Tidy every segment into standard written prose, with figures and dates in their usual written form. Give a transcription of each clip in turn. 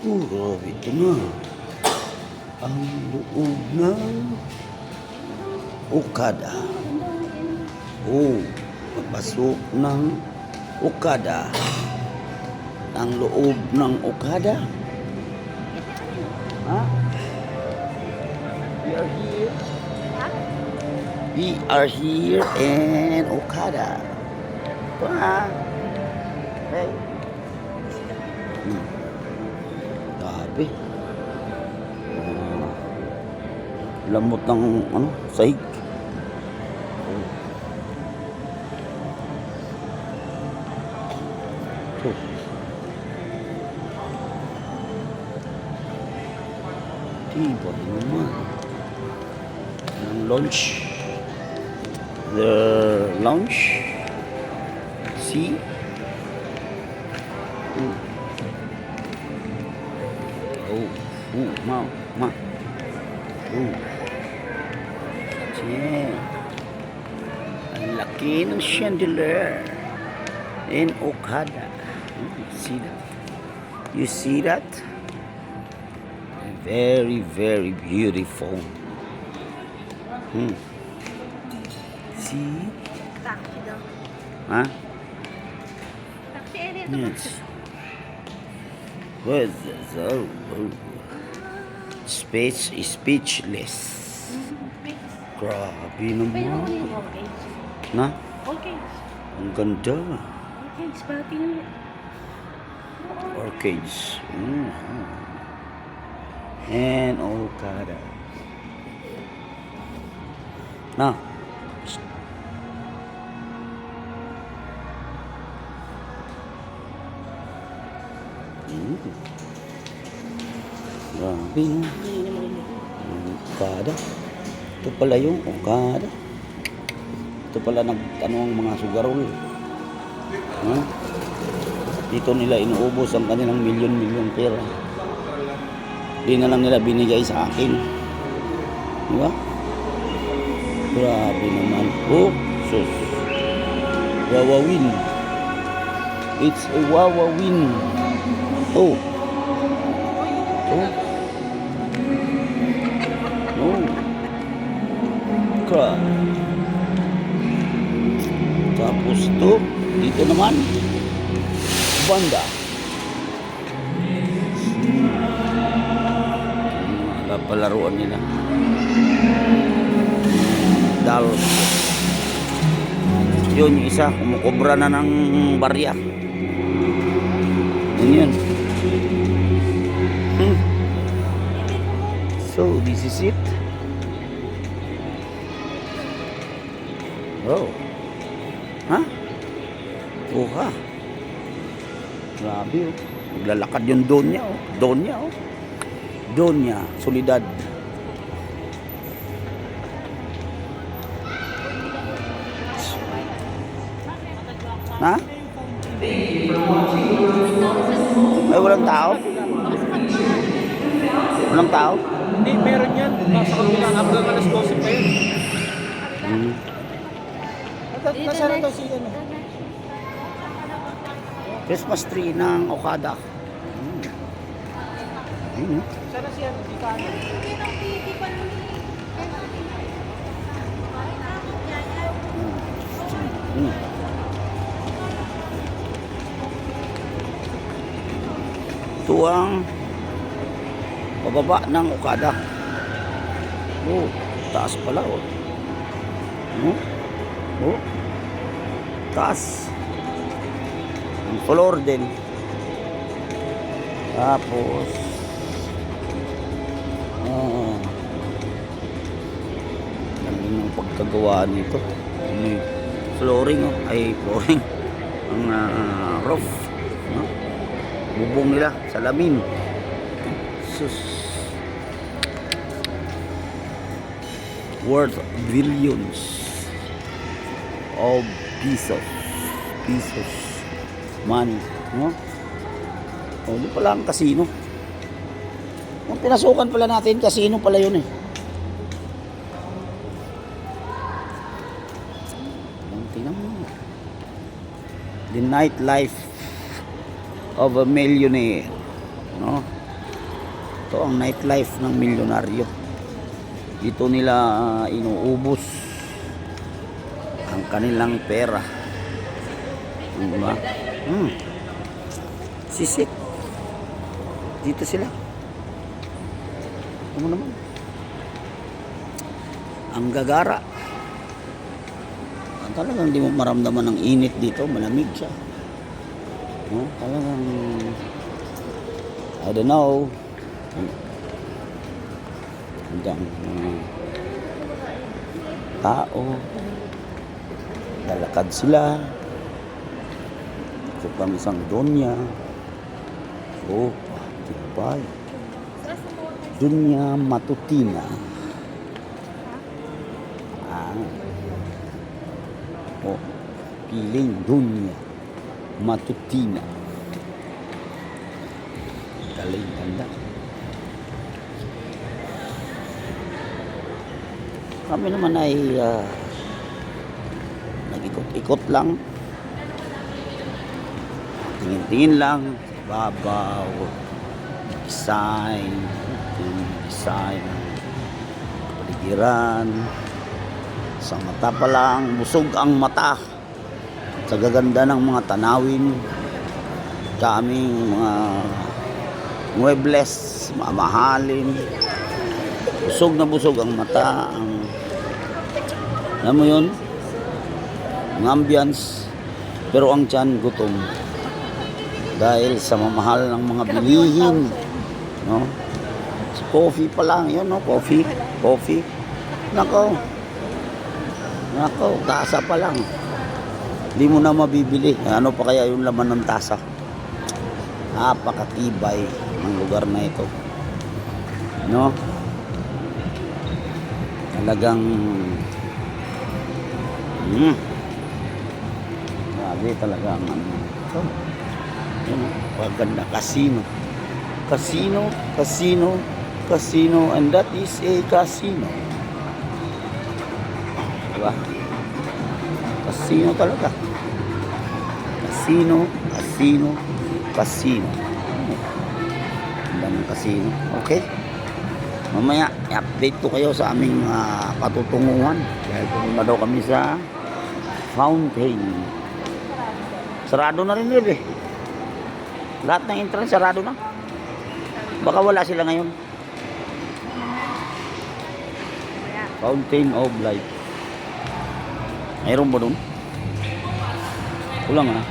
Grabe ito na. Ang loob ng Okada. Papasok ng Okada. Ang loob ng Okada. Ha? We are here. We are here in Okada. Ito ha. Hey. Grabe. Lamot ng sahig. Ito. Diba naman? Ang launch. The launch. See? Ma. Yeah. Ang laki ng chandelier in Okada. See that? You see that? Very, very beautiful. See? Taxi daw. Huh? Taxi area to. Yes. Where's this? Speechless. Grabe Pero ano naman. yung orchids? Na? Orchids. Ang ganda. Orchids, pati yung... Orchids. And Okada. Na? Grabe no? Okada. Ito pala yung Okada. Ito pala nagtanong ang mga sugarol. Dito nila inuubos ang kanilang milyon-milyon pera. Di na lang nila binigay sa akin. Di ba? Grabe naman. Sus. Wawawin. It's a wawawin. Oh. Tapos to, dito naman banda. Mga palaruan nila. Dolls. Yun yung isa, kumukobra na ng barya. Yun. So, this is it. Oh. Ha? Oha. Grabe oh. Naglalakad yung Donya oh. Donya, Solidad. Ha? Ay, walang tao? Walang tao? Hindi, meron yan. Nasa kabila, hanggang alas 12 pa yun. Nasa na daw siya. Christmas tree ng Okada. Sana siya, di ka ano. Ito ang pababa ng Okada. Taas pala oh. Taas. Ang floor din. Tapos ang ng pagkagawa nito. May flooring oh. Ay flooring. Ang roof. Bubong nila, salamin. Sus. Worth billions of pesos money, no? Di pala ang casino. Kung pinasukan pala natin, casino pala yun eh. Tingnan mo. The nightlife of a millionaire, no? Ito ang nightlife ng milyonaryo. Dito nila inuubos ang kanilang pera. Diba? Sisik. Dito sila. Ano naman? Ang gagara. Talagang hindi mo maramdaman ng init dito. Malamig siya. Talagang I don't know. Hanggang tao. Lalakad sila. Ito pang isang donya. Oh, tibay. Dunya matutina. Oh, piling dunya matutina. Galing, ganda. Kami naman ay nag-ikot-ikot lang. Tingin-tingin lang. Babaw. Design. Design. Paligiran. Sa mata pa lang. Busog ang mata. Sa gaganda ng mga tanawin. Kaming mga muebles. Mamahalin. Busog na busog ang mata. Alam mo yun? Ang ambience. Pero ang tiyan gutom. Dahil sa mamahal ng mga bilihin. No? Coffee pa lang. Yun, no? Coffee. Coffee. Nako. Nako. Tasa pa lang. Hindi mo na mabibili. Ano pa kaya yung laman ng tasa? Napakatibay ng lugar na ito. No? Talagang grabe talaga ang ito. Paganda. Casino. Casino, casino, casino, and that is a casino. Diba? Casino talaga. Casino, casino, casino. Ang daming casino. Okay? Mamaya, i-update ko kayo sa aming patutunguhan. Dahil pumunta daw kami sa fountain. Sarado na rin yun eh. Lahat ng entrance sarado na. Baka wala sila ngayon. Fountain of Life. Mayroon ba dun? Kulang na.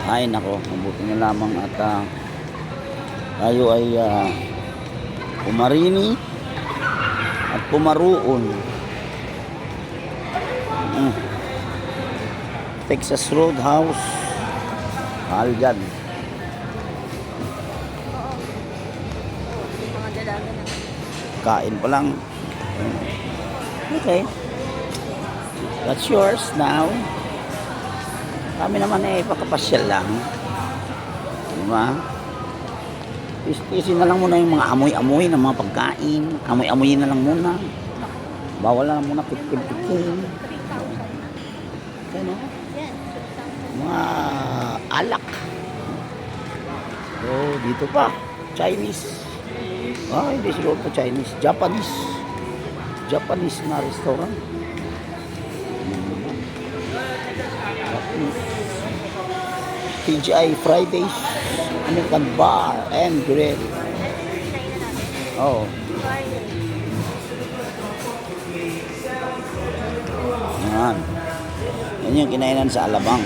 Ay nako, mabuti na lamang at tayo ay pumarini at pumaroon. Texas Roadhouse. Mahal dyan. Kain pa lang. Okay. That's yours now. Kami naman eh, pakapasyal lang. Diba? Isin na lang muna yung mga amoy-amoy ng mga pagkain. Amoy-amoy na lang muna. Bawal na lang muna pikin-pikin. Ano? Mga alak. So, dito pa. Chinese. Hindi siguro pa Chinese. Japanese. Japanese na restaurant. TGI Fridays. American Bar and Grill. Oh. Yan. Yan yung kinainan sa Alabang.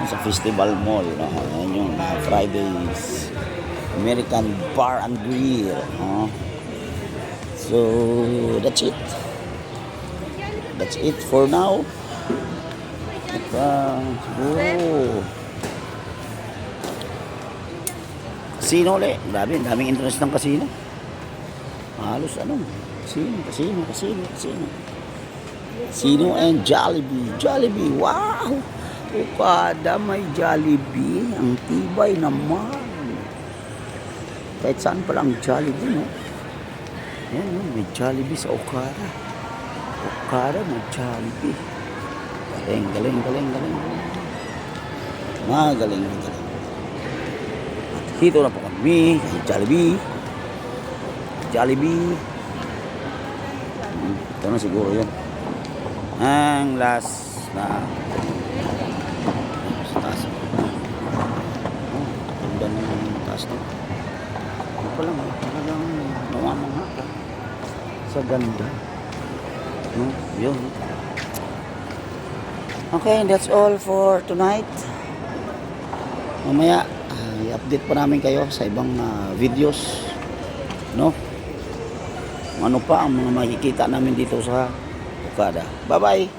Sa Festival Mall. Yan yung Fridays. American Bar and Grill. So, that's it. That's it for now. Siguro casino ulit. Grabe, daming interest ng casino. Halos Casino. Casino and Jollibee. Jollibee, wow! Okada may Jollibee. Ang tibay naman. Kahit saan palang Jollibee, no? Yan, no? May Jollibee sa Okada. Okada may Jollibee. Galing. Magaling. Dito na po kami kay Jollibee. Jollibee. Ito na siguro yun. Ang last na sa taas. Oh, ganda ng taas na. Ano pa lang, talagang namamangha ka sa ganda. No, yun. Okay, that's all for tonight. Mamaya, i-update pa namin kayo sa ibang videos. No? Ano pa ang mga makikita namin dito sa Okada. Bye-bye!